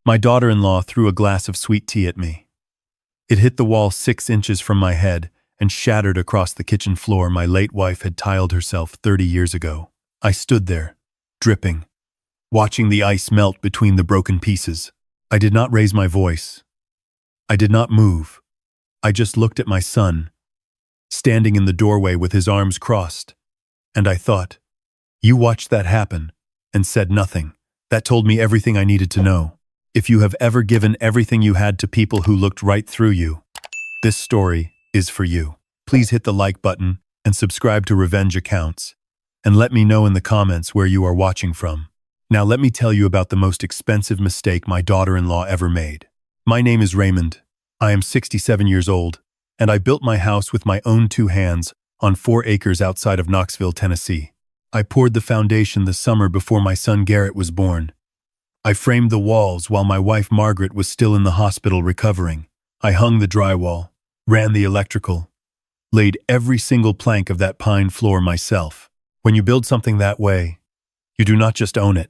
My daughter-in-law threw a glass of sweet tea at me. It hit the wall 6 inches from my head and shattered across the kitchen floor my late wife had tiled herself 30 years ago. I stood there, dripping, watching the ice melt between the broken pieces. I did not raise my voice. I did not move. I just looked at my son, standing in the doorway with his arms crossed. And I thought, you watched that happen, and said nothing. That told me everything I needed to know. If you have ever given everything you had to people who looked right through you, this story is for you. Please hit the like button and subscribe to Revenge Accounts, and let me know in the comments where you are watching from. Now let me tell you about the most expensive mistake my daughter-in-law ever made. My name is Raymond. I am 67 years old, and I built my house with my own 2 hands on 4 acres outside of Knoxville, Tennessee. I poured the foundation the summer before my son Garrett was born. I framed the walls while my wife Margaret was still in the hospital recovering. I hung the drywall, ran the electrical, laid every single plank of that pine floor myself. When you build something that way, you do not just own it.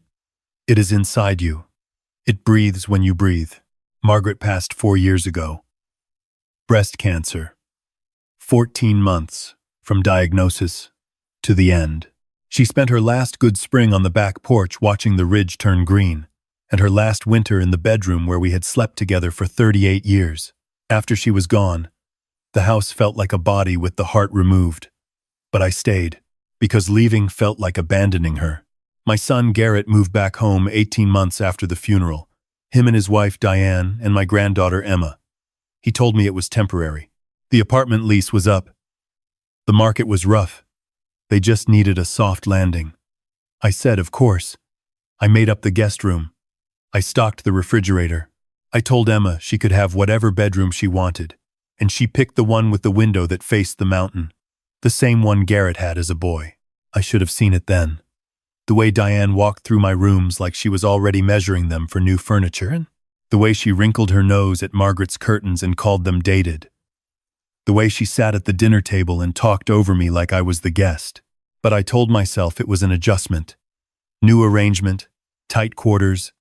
It is inside you. It breathes when you breathe. Margaret passed 4 years ago. Breast cancer. 14 months from diagnosis to the end. She spent her last good spring on the back porch watching the ridge turn green, and her last winter in the bedroom where we had slept together for 38 years. After she was gone, the house felt like a body with the heart removed. But I stayed, because leaving felt like abandoning her. My son Garrett moved back home 18 months after the funeral, him and his wife Diane and my granddaughter Emma. He told me it was temporary. The apartment lease was up. The market was rough. They just needed a soft landing. I said, of course. I made up the guest room. I stocked the refrigerator. I told Emma she could have whatever bedroom she wanted, and she picked the one with the window that faced the mountain, the same one Garrett had as a boy. I should have seen it then. The way Diane walked through my rooms like she was already measuring them for new furniture, and the way she wrinkled her nose at Margaret's curtains and called them dated. The way she sat at the dinner table and talked over me like I was the guest. But I told myself it was an adjustment. New arrangement, tight quarters,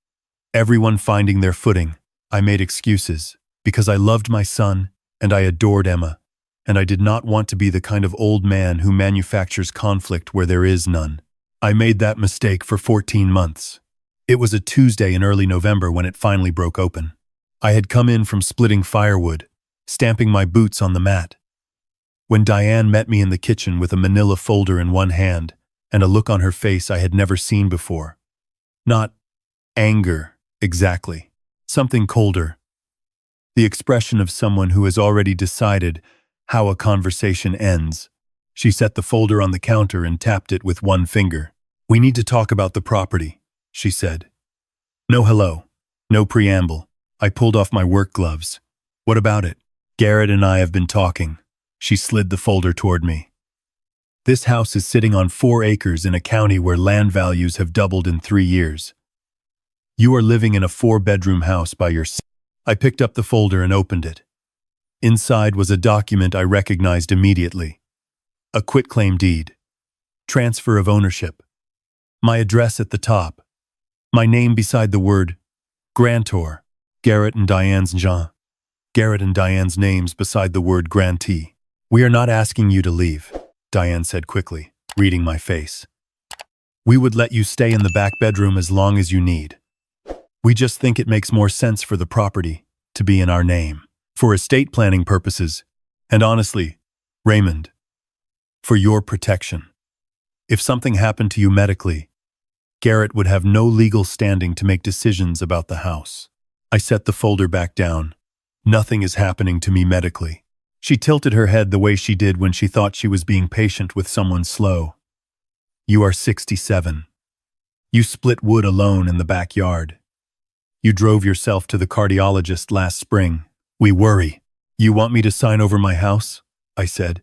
everyone finding their footing. I made excuses, because I loved my son and I adored Emma, and I did not want to be the kind of old man who manufactures conflict where there is none. I made that mistake for 14 months. It was a Tuesday in early November when it finally broke open. I had come in from splitting firewood, stamping my boots on the mat, when Diane met me in the kitchen with a manila folder in one hand and a look on her face I had never seen before. Not anger, exactly. Something colder. The expression of someone who has already decided how a conversation ends. She set the folder on the counter and tapped it with one finger. We need to talk about the property, she said. No hello. No preamble. I pulled off my work gloves. What about it? Garrett and I have been talking. She slid the folder toward me. This house is sitting on 4 acres in a county where land values have doubled in 3 years. You are living in a 4-bedroom house by yourself. I picked up the folder and opened it. Inside was a document I recognized immediately. A quitclaim deed. Transfer of ownership. My address at the top. My name beside the word grantor. Garrett and Diane's names beside the word grantee. We are not asking you to leave, Diane said quickly, reading my face. We would let you stay in the back bedroom as long as you need. We just think it makes more sense for the property to be in our name, for estate planning purposes, and honestly, Raymond, for your protection. If something happened to you medically, Garrett would have no legal standing to make decisions about the house. I set the folder back down. Nothing is happening to me medically. She tilted her head the way she did when she thought she was being patient with someone slow. You are 67. You split wood alone in the backyard. You drove yourself to the cardiologist last spring. We worry. You want me to sign over my house? I said.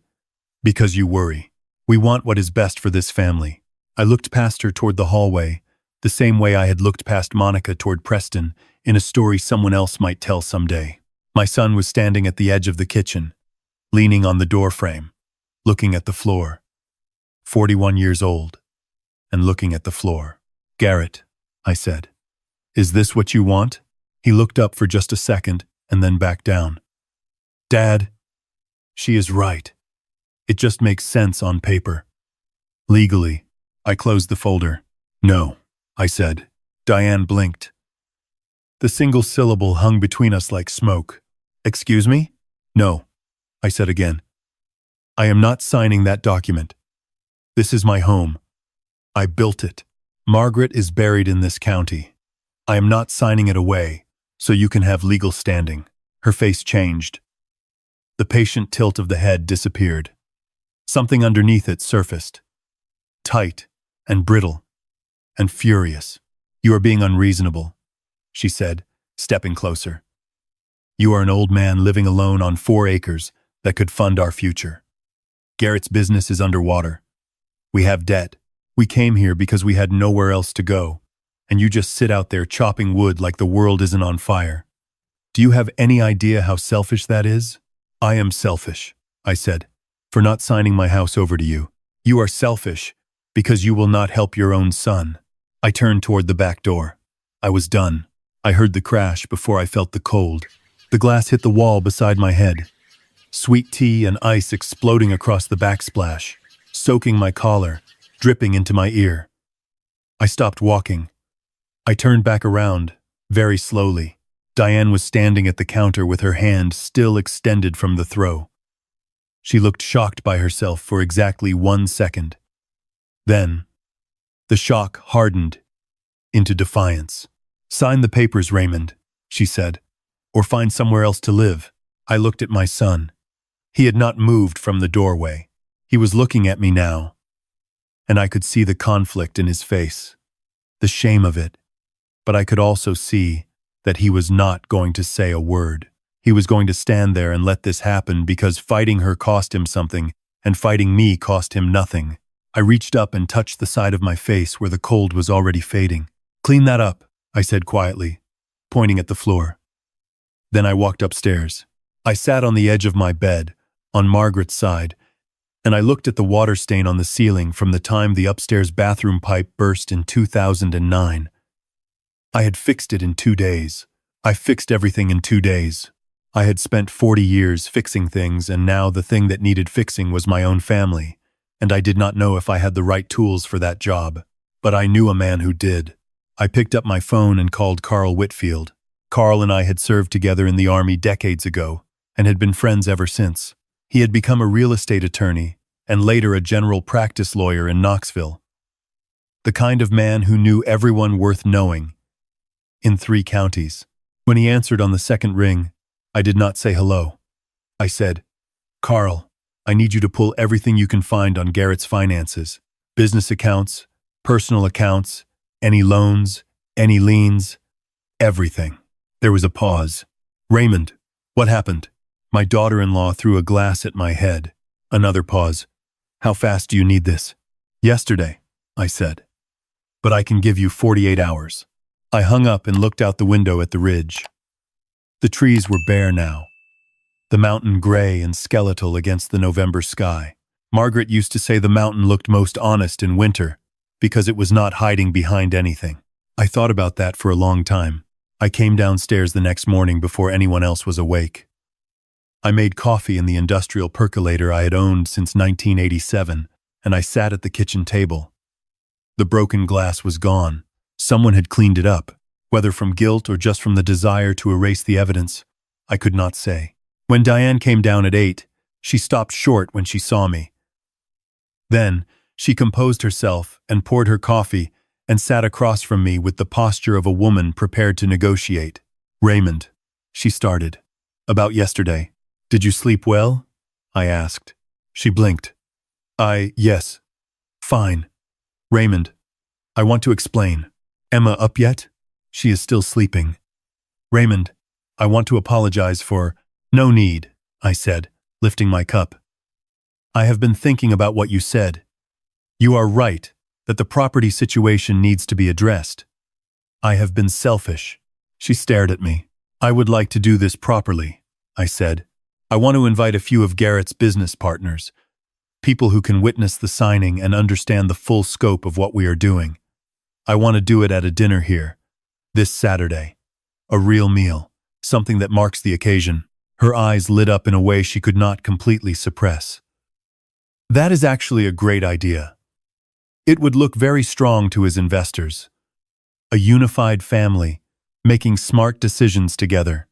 Because you worry. We want what is best for this family. I looked past her toward the hallway, the same way I had looked past Monica toward Preston in a story someone else might tell someday. My son was standing at the edge of the kitchen, leaning on the doorframe, looking at the floor. 41 years old, and looking at the floor. Garrett, I said, is this what you want? He looked up for just a second and then back down. Dad, she is right. It just makes sense on paper. Legally, I closed the folder. No, I said. Diane blinked. The single syllable hung between us like smoke. Excuse me? No, I said again. I am not signing that document. This is my home. I built it. Margaret is buried in this county. I am not signing it away, so you can have legal standing. Her face changed. The patient tilt of the head disappeared. Something underneath it surfaced. Tight and brittle and furious. You are being unreasonable, she said, stepping closer. You are an old man living alone on 4 acres that could fund our future. Garrett's business is underwater. We have debt. We came here because we had nowhere else to go, and you just sit out there chopping wood like the world isn't on fire. Do you have any idea how selfish that is? I am selfish, I said, for not signing my house over to you. You are selfish because you will not help your own son. I turned toward the back door. I was done. I heard the crash before I felt the cold. The glass hit the wall beside my head. Sweet tea and ice exploding across the backsplash, soaking my collar, dripping into my ear. I stopped walking. I turned back around, very slowly. Diane was standing at the counter with her hand still extended from the throw. She looked shocked by herself for exactly 1 second. Then, the shock hardened into defiance. Sign the papers, Raymond, she said, or find somewhere else to live. I looked at my son. He had not moved from the doorway. He was looking at me now, and I could see the conflict in his face, the shame of it, but I could also see that he was not going to say a word. He was going to stand there and let this happen because fighting her cost him something, and fighting me cost him nothing. I reached up and touched the side of my face where the cold was already fading. Clean that up, I said quietly, pointing at the floor. Then I walked upstairs. I sat on the edge of my bed, on Margaret's side, and I looked at the water stain on the ceiling from the time the upstairs bathroom pipe burst in 2009. I had fixed it in 2 days. I fixed everything in 2 days. I had spent 40 years fixing things, and now the thing that needed fixing was my own family, and I did not know if I had the right tools for that job. But I knew a man who did. I picked up my phone and called Carl Whitfield. Carl and I had served together in the Army decades ago, and had been friends ever since. He had become a real estate attorney, and later a general practice lawyer in Knoxville. The kind of man who knew everyone worth knowing, in 3 counties. When he answered on the second ring, I did not say hello. I said, Carl, I need you to pull everything you can find on Garrett's finances. Business accounts, personal accounts, any loans, any liens, everything. There was a pause. Raymond, what happened? My daughter-in-law threw a glass at my head. Another pause. How fast do you need this? Yesterday, I said. But I can give you 48 hours. I hung up and looked out the window at the ridge. The trees were bare now, the mountain gray and skeletal against the November sky. Margaret used to say the mountain looked most honest in winter because it was not hiding behind anything. I thought about that for a long time. I came downstairs the next morning before anyone else was awake. I made coffee in the industrial percolator I had owned since 1987, and I sat at the kitchen table. The broken glass was gone. Someone had cleaned it up. Whether from guilt or just from the desire to erase the evidence, I could not say. When Diane came down at 8, she stopped short when she saw me. Then, she composed herself and poured her coffee and sat across from me with the posture of a woman prepared to negotiate. Raymond, she started. About yesterday. Did you sleep well? I asked. She blinked. Yes. Fine. Raymond, I want to explain. Emma up yet? She is still sleeping. Raymond, I want to apologize for— No need, I said, lifting my cup. I have been thinking about what you said. You are right that the property situation needs to be addressed. I have been selfish. She stared at me. I would like to do this properly, I said. I want to invite a few of Garrett's business partners, people who can witness the signing and understand the full scope of what we are doing. I want to do it at a dinner here, this Saturday. A real meal. Something that marks the occasion. Her eyes lit up in a way she could not completely suppress. That is actually a great idea. It would look very strong to his investors. A unified family, making smart decisions together.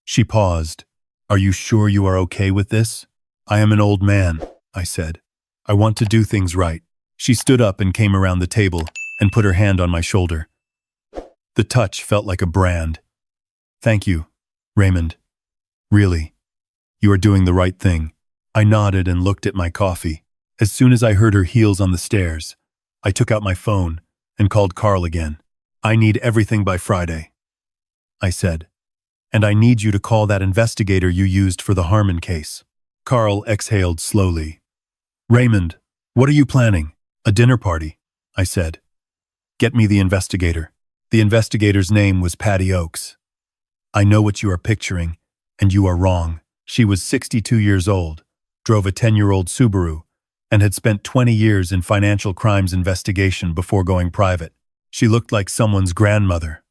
She paused. Are you sure you are okay with this? I am an old man, I said. I want to do things right. She stood up and came around the table and put her hand on my shoulder. The touch felt like a brand. Thank you, Raymond. Really, you are doing the right thing. I nodded and looked at my coffee. As soon as I heard her heels on the stairs, I took out my phone and called Carl again. I need everything by Friday, I said. And I need you to call that investigator you used for the Harmon case. Carl exhaled slowly. Raymond, what are you planning? A dinner party, I said. Get me the investigator. The investigator's name was Patty Oakes. I know what you are picturing, and you are wrong. She was 62 years old, drove a 10-year-old Subaru, and had spent 20 years in financial crimes investigation before going private. She looked like someone's grandmother.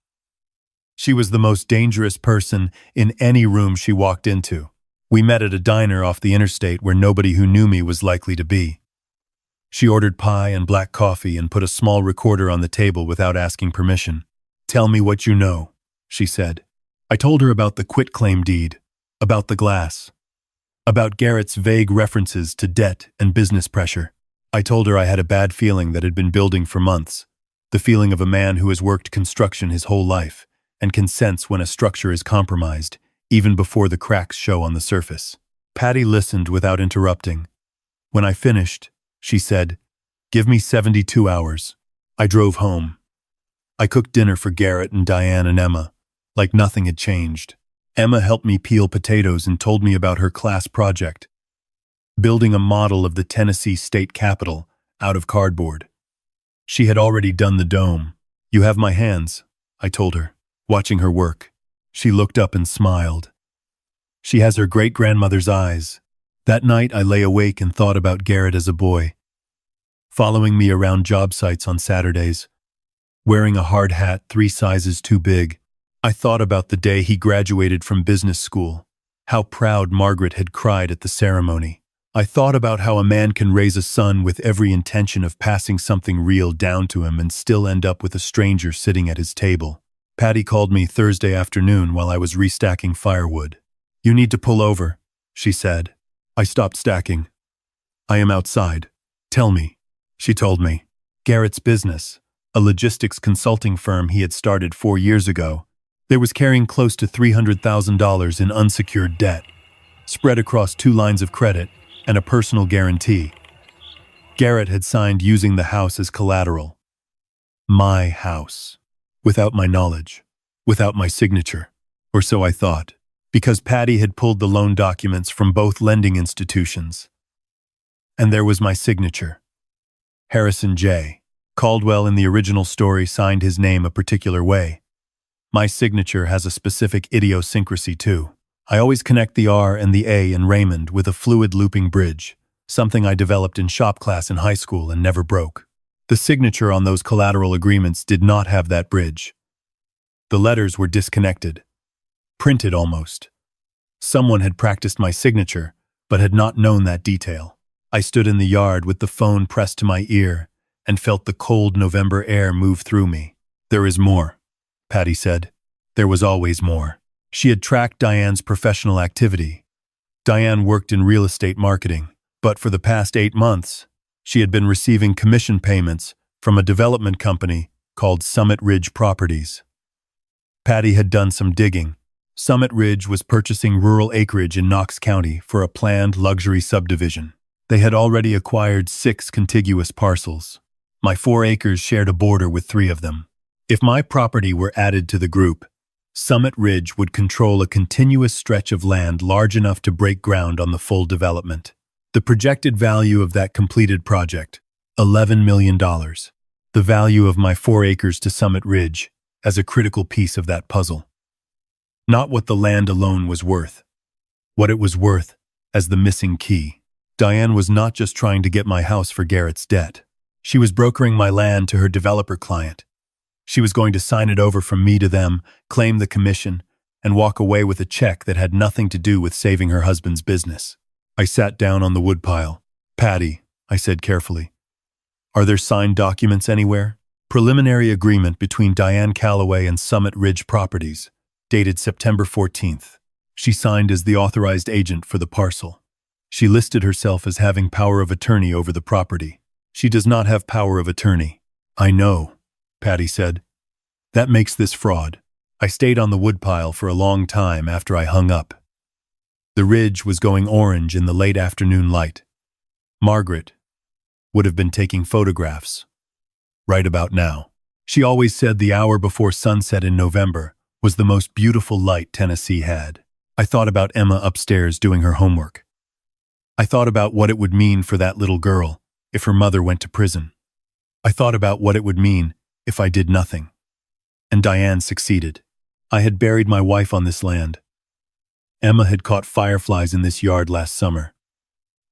She was the most dangerous person in any room she walked into. We met at a diner off the interstate where nobody who knew me was likely to be. She ordered pie and black coffee and put a small recorder on the table without asking permission. Tell me what you know, she said. I told her about the quitclaim deed, about the glass, about Garrett's vague references to debt and business pressure. I told her I had a bad feeling that had been building for months, the feeling of a man who has worked construction his whole life and can sense when a structure is compromised, even before the cracks show on the surface. Patty listened without interrupting. When I finished, she said, "Give me 72 hours." I drove home. I cooked dinner for Garrett and Diane and Emma, like nothing had changed. Emma helped me peel potatoes and told me about her class project, building a model of the Tennessee State Capitol out of cardboard. She had already done the dome. You have my hands, I told her, watching her work. She looked up and smiled. She has her great-grandmother's eyes. That night I lay awake and thought about Garrett as a boy, following me around job sites on Saturdays, wearing a hard hat 3 sizes too big. I thought about the day he graduated from business school, how proud Margaret had cried at the ceremony. I thought about how a man can raise a son with every intention of passing something real down to him and still end up with a stranger sitting at his table. Patty called me Thursday afternoon while I was restacking firewood. You need to pull over, she said. I stopped stacking. I am outside. Tell me. She told me. Garrett's business, a logistics consulting firm he had started 4 years ago, there was carrying close to $300,000 in unsecured debt, spread across 2 lines of credit and a personal guarantee. Garrett had signed using the house as collateral. My house. Without my knowledge. Without my signature. Or so I thought. Because Patty had pulled the loan documents from both lending institutions. And there was my signature. Harrison J. Caldwell in the original story signed his name a particular way. My signature has a specific idiosyncrasy too. I always connect the R and the A in Raymond with a fluid looping bridge, something I developed in shop class in high school and never broke. The signature on those collateral agreements did not have that bridge. The letters were disconnected. Printed almost. Someone had practiced my signature, but had not known that detail. I stood in the yard with the phone pressed to my ear and felt the cold November air move through me. There is more, Patty said. There was always more. She had tracked Diane's professional activity. Diane worked in real estate marketing, but for the past 8 months, she had been receiving commission payments from a development company called Summit Ridge Properties. Patty had done some digging. Summit Ridge was purchasing rural acreage in Knox County for a planned luxury subdivision. They had already acquired 6 contiguous parcels. My 4 acres shared a border with 3 of them. If my property were added to the group, Summit Ridge would control a continuous stretch of land large enough to break ground on the full development. The projected value of that completed project, $11 million. The value of my 4 acres to Summit Ridge as a critical piece of that puzzle. Not what the land alone was worth. What it was worth as the missing key. Diane was not just trying to get my house for Garrett's debt. She was brokering my land to her developer client. She was going to sign it over from me to them, claim the commission, and walk away with a check that had nothing to do with saving her husband's business. I sat down on the woodpile. "Patty," I said carefully, "are there signed documents anywhere?" Preliminary agreement between Diane Calloway and Summit Ridge Properties, dated September 14th. She signed as the authorized agent for the parcel. She listed herself as having power of attorney over the property. She does not have power of attorney. "I know," Patty said. "That makes this fraud." I stayed on the woodpile for a long time after I hung up. The ridge was going orange in the late afternoon light. Margaret would have been taking photographs right about now. She always said the hour before sunset in November was the most beautiful light Tennessee had. I thought about Emma upstairs doing her homework. I thought about what it would mean for that little girl if her mother went to prison. I thought about what it would mean if I did nothing. And Diane succeeded. I had buried my wife on this land. Emma had caught fireflies in this yard last summer.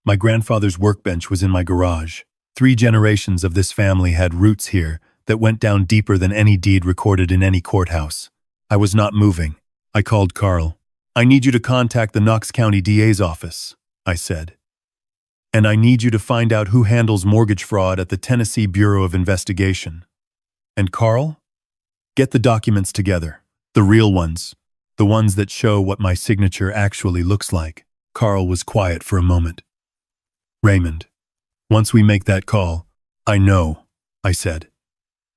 My grandfather's workbench was in my garage. 3 generations of this family had roots here that went down deeper than any deed recorded in any courthouse. I was not moving. I called Carl. "I need you to contact the Knox County DA's office," I said. "And I need you to find out who handles mortgage fraud at the Tennessee Bureau of Investigation." "And Carl?" "Get the documents together. The real ones. The ones that show what my signature actually looks like." Carl was quiet for a moment. "Raymond, once we make that call—" "I know," I said.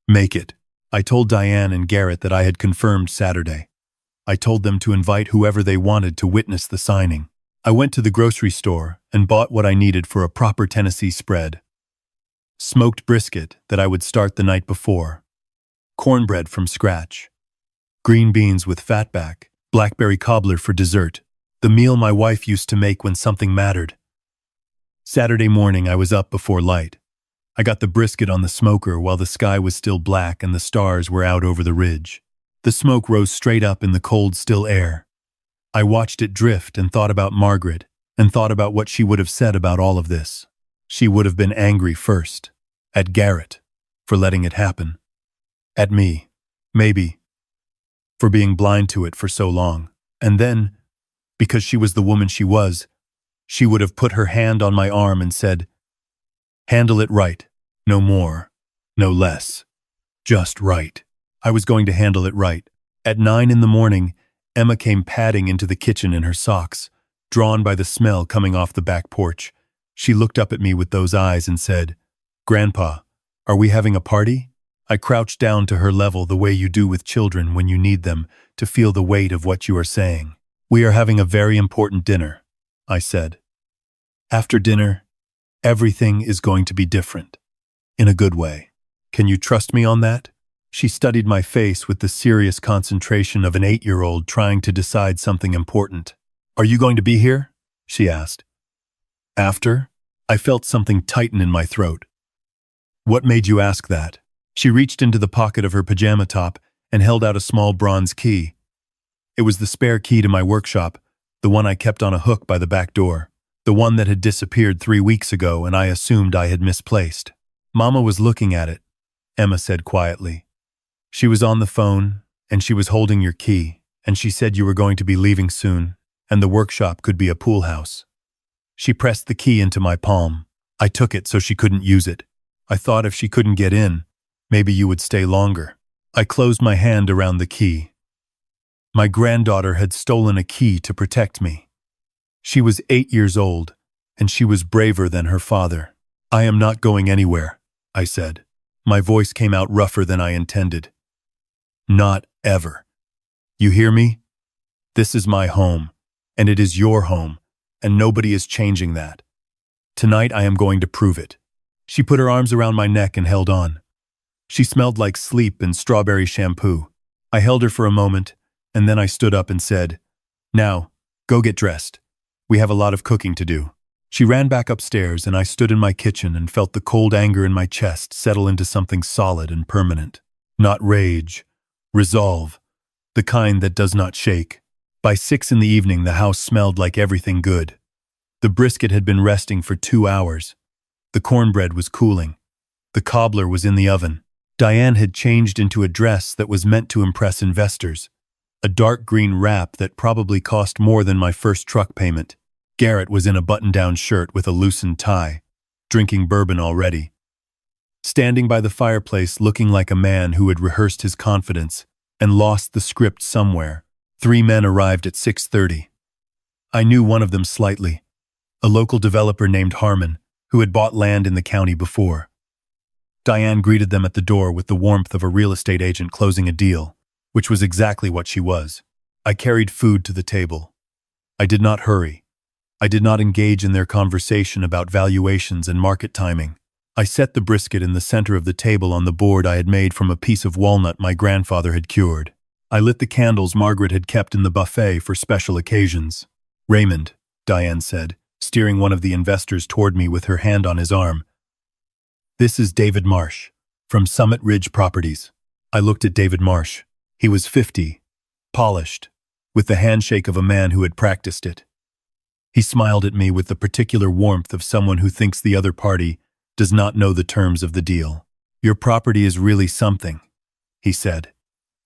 "Make it." I told Diane and Garrett that I had confirmed Saturday. I told them to invite whoever they wanted to witness the signing. I went to the grocery store and bought what I needed for a proper Tennessee spread. Smoked brisket that I would start the night before. Cornbread from scratch. Green beans with fatback. Blackberry cobbler for dessert. The meal my wife used to make when something mattered. Saturday morning I was up before light. I got the brisket on the smoker while the sky was still black and the stars were out over the ridge. The smoke rose straight up in the cold, still air. I watched it drift and thought about Margaret, and thought about what she would have said about all of this. She would have been angry first. At Garrett, for letting it happen. At me, maybe, for being blind to it for so long. And then, because she was the woman she was, she would have put her hand on my arm and said, "Handle it right. No more. No less. Just right." I was going to handle it right. At 9 in the morning, Emma came padding into the kitchen in her socks, drawn by the smell coming off the back porch. She looked up at me with those eyes and said, "Grandpa, are we having a party?" I crouched down to her level the way you do with children when you need them to feel the weight of what you are saying. "We are having a very important dinner," I said. "After dinner, everything is going to be different. In a good way. Can you trust me on that?" She studied my face with the serious concentration of an 8-year-old trying to decide something important. "Are you going to be here?" she asked. "After?" I felt something tighten in my throat. "What made you ask that?" She reached into the pocket of her pajama top and held out a small bronze key. It was the spare key to my workshop, the one I kept on a hook by the back door, the one that had disappeared 3 weeks ago and I assumed I had misplaced. "Mama was looking at it," Emma said quietly. "She was on the phone, and she was holding your key, and she said you were going to be leaving soon, and the workshop could be a pool house." She pressed the key into my palm. I took it so she couldn't use it. I thought if she couldn't get in, maybe you would stay longer. I closed my hand around the key. My granddaughter had stolen a key to protect me. She was 8 years old, and she was braver than her father. "I am not going anywhere," I said. My voice came out rougher than I intended. "Not ever. You hear me? This is my home, and it is your home, and nobody is changing that. Tonight I am going to prove it." She put her arms around my neck and held on. She smelled like sleep and strawberry shampoo. I held her for a moment, and then I stood up and said, "Now, go get dressed. We have a lot of cooking to do." She ran back upstairs, and I stood in my kitchen and felt the cold anger in my chest settle into something solid and permanent. Not rage, resolve, the kind that does not shake. By 6 in the evening, the house smelled like everything good. The brisket had been resting for 2 hours. The cornbread was cooling. The cobbler was in the oven. Diane had changed into a dress that was meant to impress investors, a dark green wrap that probably cost more than my first truck payment. Garrett was in a button-down shirt with a loosened tie, drinking bourbon already. Standing by the fireplace looking like a man who had rehearsed his confidence and lost the script somewhere. 3 men arrived at 6:30. I knew one of them slightly, a local developer named Harmon, who had bought land in the county before. Diane greeted them at the door with the warmth of a real estate agent closing a deal, which was exactly what she was. I carried food to the table. I did not hurry. I did not engage in their conversation about valuations and market timing. I set the brisket in the center of the table on the board I had made from a piece of walnut my grandfather had cured. I lit the candles Margaret had kept in the buffet for special occasions. "Raymond," Diane said, steering one of the investors toward me with her hand on his arm. "This is David Marsh, from Summit Ridge Properties." I looked at David Marsh. He was 50, polished, with the handshake of a man who had practiced it. He smiled at me with the particular warmth of someone who thinks the other party does not know the terms of the deal. "Your property is really something," he said.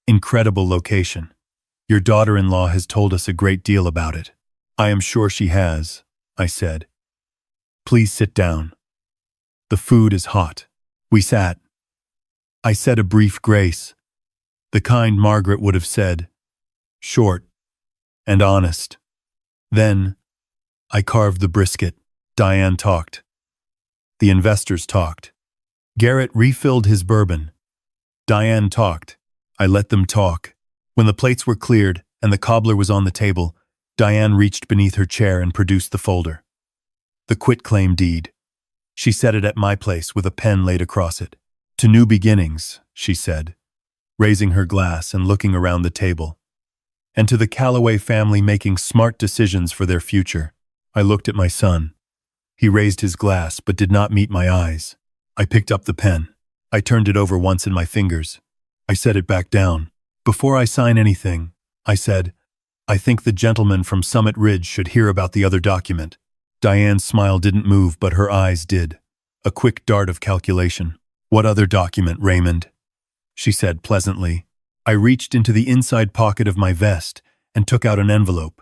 "Incredible location. Your daughter-in-law has told us a great deal about it." "I am sure she has," I said. "Please sit down. The food is hot." We sat. I said a brief grace, the kind Margaret would have said, short and honest. Then I carved the brisket. Diane talked. The investors talked. Garrett refilled his bourbon. Diane talked. I let them talk. When the plates were cleared and the cobbler was on the table, Diane reached beneath her chair and produced the folder. The quitclaim deed. She set it at my place with a pen laid across it. "To new beginnings," she said, raising her glass and looking around the table. "And to the Calloway family making smart decisions for their future." I looked at my son. He raised his glass but did not meet my eyes. I picked up the pen. I turned it over once in my fingers. I set it back down. "Before I sign anything," I said, "I think the gentleman from Summit Ridge should hear about the other document." Diane's smile didn't move, but her eyes did. A quick dart of calculation. "What other document, Raymond?" she said pleasantly. I reached into the inside pocket of my vest and took out an envelope.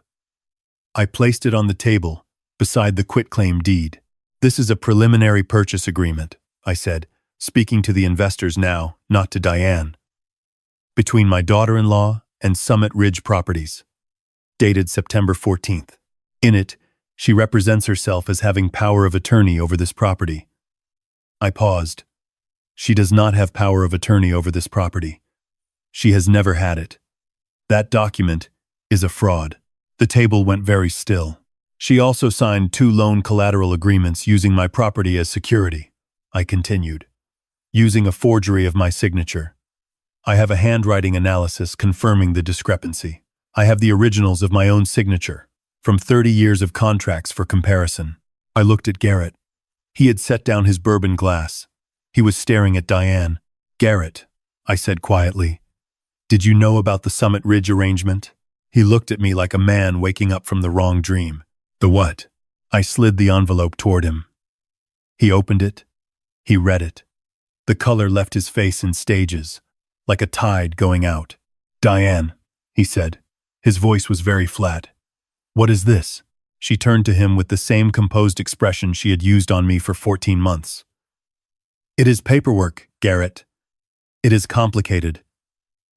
I placed it on the table, beside the quitclaim deed. "This is a preliminary purchase agreement," I said, speaking to the investors now, not to Diane. "Between my daughter-in-law and Summit Ridge Properties. Dated September 14th. In it, she represents herself as having power of attorney over this property." I paused. "She does not have power of attorney over this property. She has never had it. That document is a fraud." The table went very still. "She also signed 2 loan collateral agreements using my property as security," I continued, "using a forgery of my signature. I have a handwriting analysis confirming the discrepancy. I have the originals of my own signature, from 30 years of contracts for comparison." I looked at Garrett. He had set down his bourbon glass. He was staring at Diane. "Garrett," I said quietly, "did you know about the Summit Ridge arrangement?" He looked at me like a man waking up from the wrong dream. "The what?" I slid the envelope toward him. He opened it. He read it. The color left his face in stages, like a tide going out. "Diane," he said. His voice was very flat. "What is this?" She turned to him with the same composed expression she had used on me for 14 months. "It is paperwork, Garrett. It is complicated.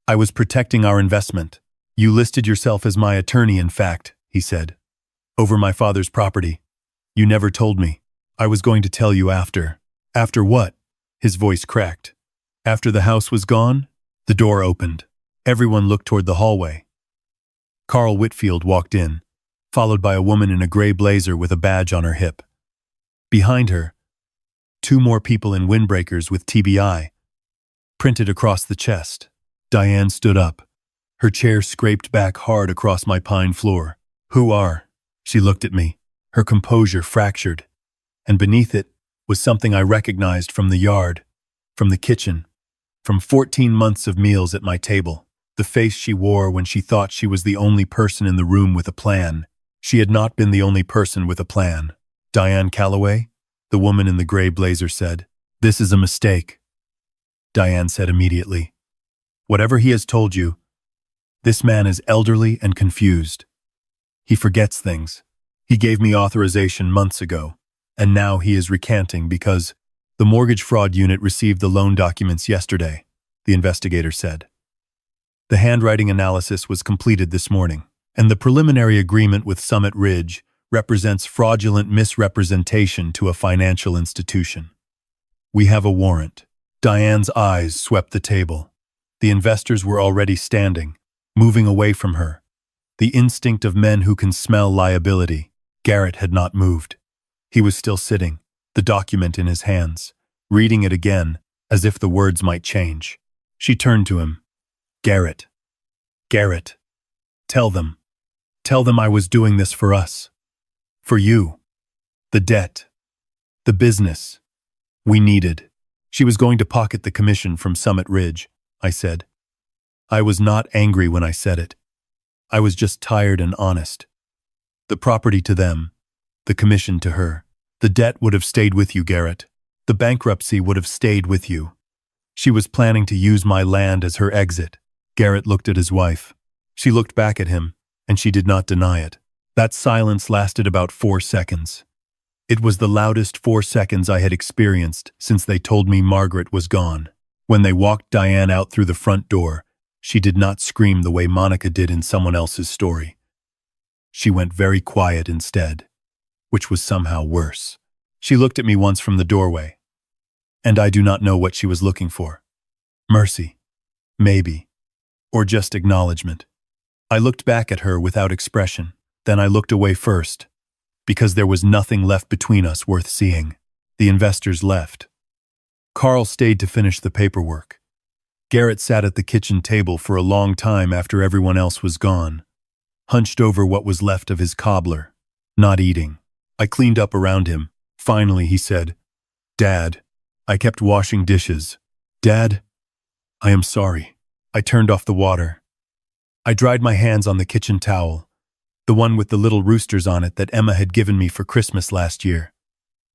I was protecting our investment. You listed yourself as my attorney, in fact," he said, "over my father's property. You never told me. I was going to tell you after." "After what?" His voice cracked. "After the house was gone?" The door opened. Everyone looked toward the hallway. Carl Whitfield walked in, followed by a woman in a gray blazer with a badge on her hip. Behind her, 2 more people in windbreakers with TBI, printed across the chest. Diane stood up. Her chair scraped back hard across my pine floor. "Who are?" She looked at me, her composure fractured, and beneath it was something I recognized from the yard, from the kitchen, from 14 months of meals at my table. The face she wore when she thought she was the only person in the room with a plan. She had not been the only person with a plan. "Diane Calloway?" the woman in the gray blazer said. "This is a mistake." Diane said immediately. Whatever he has told you, this man is elderly and confused. He forgets things. He gave me authorization months ago, and now he is recanting because the mortgage fraud unit received the loan documents yesterday, the investigator said. The handwriting analysis was completed this morning, and the preliminary agreement with Summit Ridge represents fraudulent misrepresentation to a financial institution. We have a warrant. Diane's eyes swept the table. The investors were already standing, moving away from her. The instinct of men who can smell liability. Garrett had not moved. He was still sitting, the document in his hands, reading it again, as if the words might change. She turned to him. Garrett. Garrett. Tell them I was doing this for us. For you. The debt. The business. We needed. She was going to pocket the commission from Summit Ridge, I said. I was not angry when I said it. I was just tired and honest. The property to them, the commission to her. The debt would have stayed with you, Garrett. The bankruptcy would have stayed with you. She was planning to use my land as her exit. Garrett looked at his wife. She looked back at him, and she did not deny it. That silence lasted about 4 seconds. It was the loudest 4 seconds I had experienced since they told me Margaret was gone. When they walked Diane out through the front door, she did not scream the way Monica did in someone else's story. She went very quiet instead, which was somehow worse. She looked at me once from the doorway, and I do not know what she was looking for. Mercy, maybe, or just acknowledgement. I looked back at her without expression, then I looked away first, because there was nothing left between us worth seeing. The investors left. Carl stayed to finish the paperwork. Garrett sat at the kitchen table for a long time after everyone else was gone, hunched over what was left of his cobbler, not eating. I cleaned up around him. Finally, he said, Dad, I kept washing dishes. Dad, I am sorry. I turned off the water. I dried my hands on the kitchen towel, the one with the little roosters on it that Emma had given me for Christmas last year.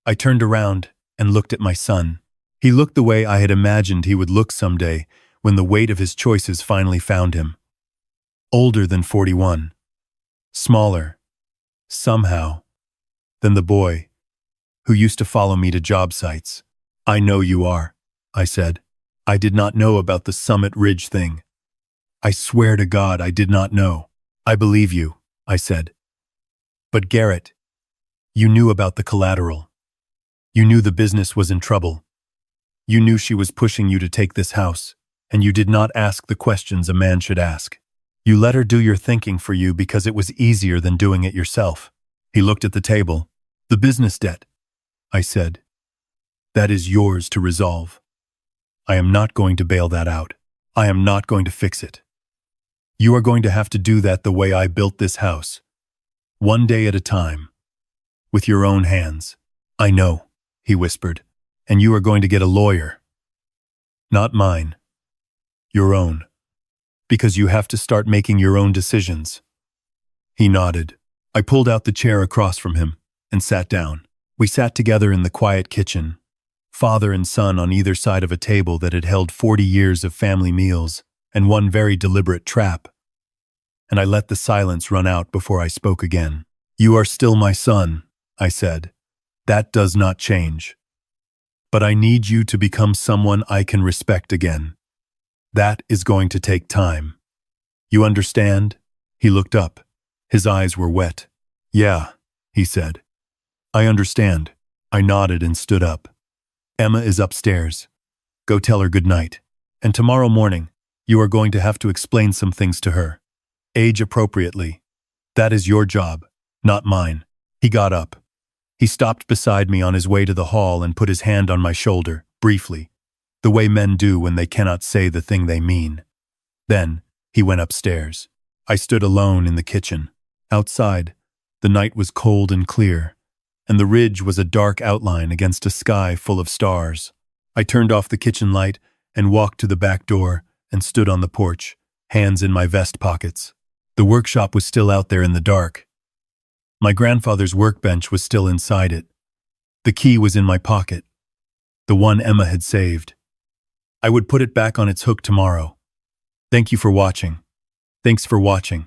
I turned around and looked at my son. He looked the way I had imagined he would look someday when the weight of his choices finally found him. Older than 41. Smaller, somehow, than the boy who used to follow me to job sites. I know you are, I said. I did not know about the Summit Ridge thing. I swear to God I did not know. I believe you, I said. But Garrett, you knew about the collateral. You knew the business was in trouble. You knew she was pushing you to take this house, and you did not ask the questions a man should ask. You let her do your thinking for you because it was easier than doing it yourself. He looked at the table. The business debt, I said. That is yours to resolve. I am not going to bail that out. I am not going to fix it. You are going to have to do that the way I built this house. One day at a time. With your own hands. I know, he whispered. And you are going to get a lawyer. Not mine. Your own. Because you have to start making your own decisions. He nodded. I pulled out the chair across from him and sat down. We sat together in the quiet kitchen, father and son on either side of a table that had held 40 years of family meals and one very deliberate trap. And I let the silence run out before I spoke again. You are still my son, I said. That does not change. But I need you to become someone I can respect again. That is going to take time. You understand? He looked up. His eyes were wet. Yeah, he said. I understand. I nodded and stood up. Emma is upstairs. Go tell her good night. And tomorrow morning, you are going to have to explain some things to her. Age appropriately. That is your job, not mine. He got up. He stopped beside me on his way to the hall and put his hand on my shoulder, briefly, the way men do when they cannot say the thing they mean. Then, he went upstairs. I stood alone in the kitchen. Outside, the night was cold and clear, and the ridge was a dark outline against a sky full of stars. I turned off the kitchen light and walked to the back door and stood on the porch, hands in my vest pockets. The workshop was still out there in the dark. My grandfather's workbench was still inside it. The key was in my pocket, the one Emma had saved. I would put it back on its hook tomorrow. Thank you for watching. Thanks for watching.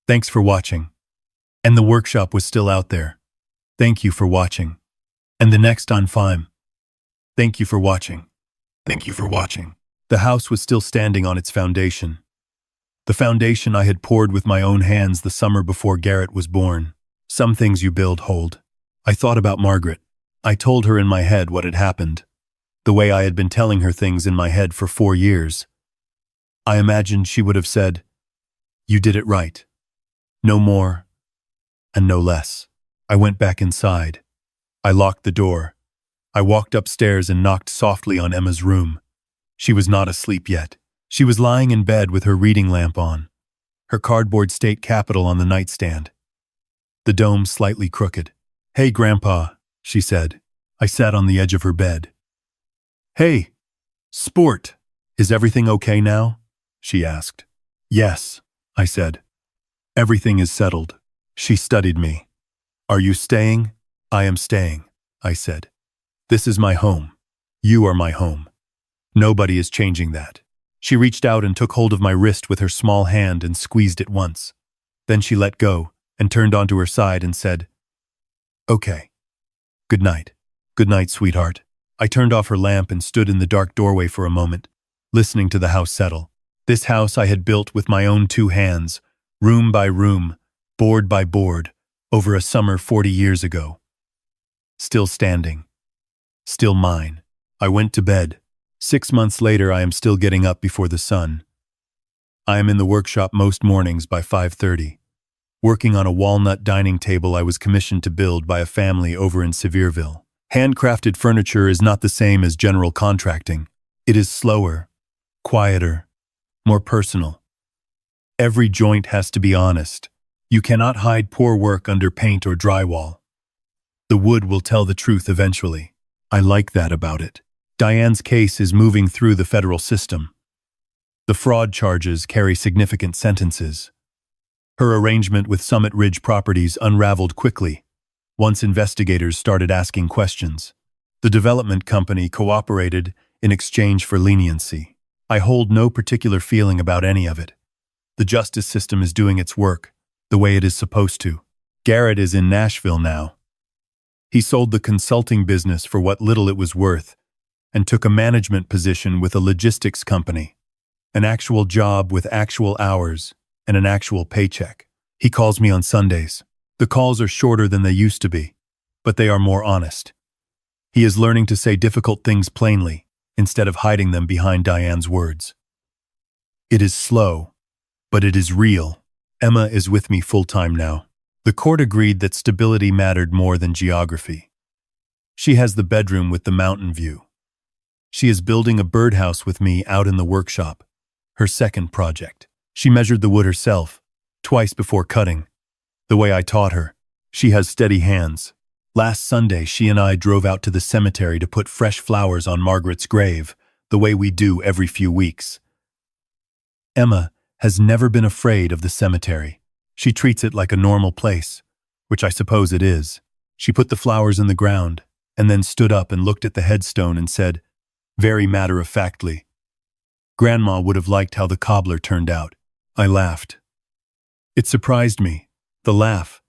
Thanks for watching. And the workshop was still out there. Thank you for watching. And the next on Fime. Thank you for watching. Thank you for watching. The house was still standing on its foundation. The foundation I had poured with my own hands the summer before Garrett was born. Some things you build hold. I thought about Margaret. I told her in my head what had happened, the way I had been telling her things in my head for 4 years. I imagined she would have said, "You did it right. No more and no less." I went back inside. I locked the door. I walked upstairs and knocked softly on Emma's room. She was not asleep yet. She was lying in bed with her reading lamp on, her cardboard state capital on the nightstand, the dome slightly crooked. "Hey, Grandpa," she said. I sat on the edge of her bed. "Hey, sport, is everything okay now?" she asked. "Yes," I said. "Everything is settled." She studied me. "Are you staying?" "I am staying," I said. "This is my home. You are my home. Nobody is changing that." She reached out and took hold of my wrist with her small hand and squeezed it once. Then she let go and turned onto her side and said, "Okay. Good night." "Good night, sweetheart." I turned off her lamp and stood in the dark doorway for a moment, listening to the house settle. This house I had built with my own 2 hands, room by room, board by board, over a summer 40 years ago. Still standing. Still mine. I went to bed. 6 months later, I am still getting up before the sun. I am in the workshop most mornings by 5:30, working on a walnut dining table I was commissioned to build by a family over in Sevierville. Handcrafted furniture is not the same as general contracting. It is slower, quieter, more personal. Every joint has to be honest. You cannot hide poor work under paint or drywall. The wood will tell the truth eventually. I like that about it. Diane's case is moving through the federal system. The fraud charges carry significant sentences. Her arrangement with Summit Ridge Properties unraveled quickly once investigators started asking questions. The development company cooperated in exchange for leniency. I hold no particular feeling about any of it. The justice system is doing its work the way it is supposed to. Garrett is in Nashville now. He sold the consulting business for what little it was worth and took a management position with a logistics company, an actual job with actual hours and an actual paycheck. He calls me on Sundays. The calls are shorter than they used to be, but they are more honest. He is learning to say difficult things plainly instead of hiding them behind Diane's words. It is slow, but it is real. Emma is with me full-time now. The court agreed that stability mattered more than geography. She has the bedroom with the mountain view. She is building a birdhouse with me out in the workshop, her second project. She measured the wood herself, twice before cutting, the way I taught her. She has steady hands. Last Sunday, she and I drove out to the cemetery to put fresh flowers on Margaret's grave, the way we do every few weeks. Emma has never been afraid of the cemetery. She treats it like a normal place, which I suppose it is. She put the flowers in the ground and then stood up and looked at the headstone and said, very matter-of-factly, "Grandma would have liked how the cobbler turned out." I laughed. It surprised me, the laugh,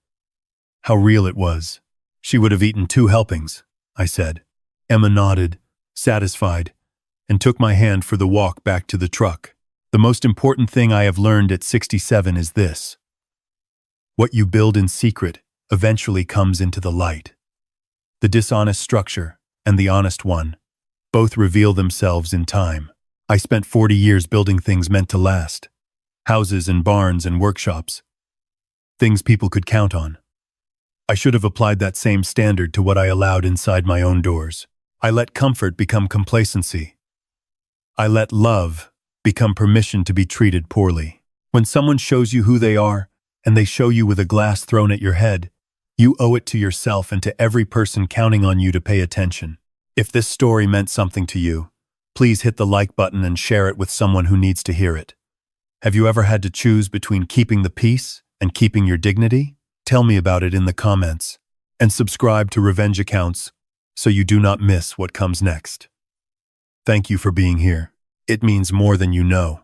how real it was. "She would have eaten 2 helpings, I said. Emma nodded, satisfied, and took my hand for the walk back to the truck. The most important thing I have learned at 67 is this. What you build in secret eventually comes into the light. The dishonest structure and the honest one both reveal themselves in time. I spent 40 years building things meant to last. Houses and barns and workshops. Things people could count on. I should have applied that same standard to what I allowed inside my own doors. I let comfort become complacency. I let love become permission to be treated poorly. When someone shows you who they are, and they show you with a glass thrown at your head, you owe it to yourself and to every person counting on you to pay attention. If this story meant something to you, please hit the like button and share it with someone who needs to hear it. Have you ever had to choose between keeping the peace and keeping your dignity? Tell me about it in the comments. And subscribe to Revenge Accounts so you do not miss what comes next. Thank you for being here. It means more than you know.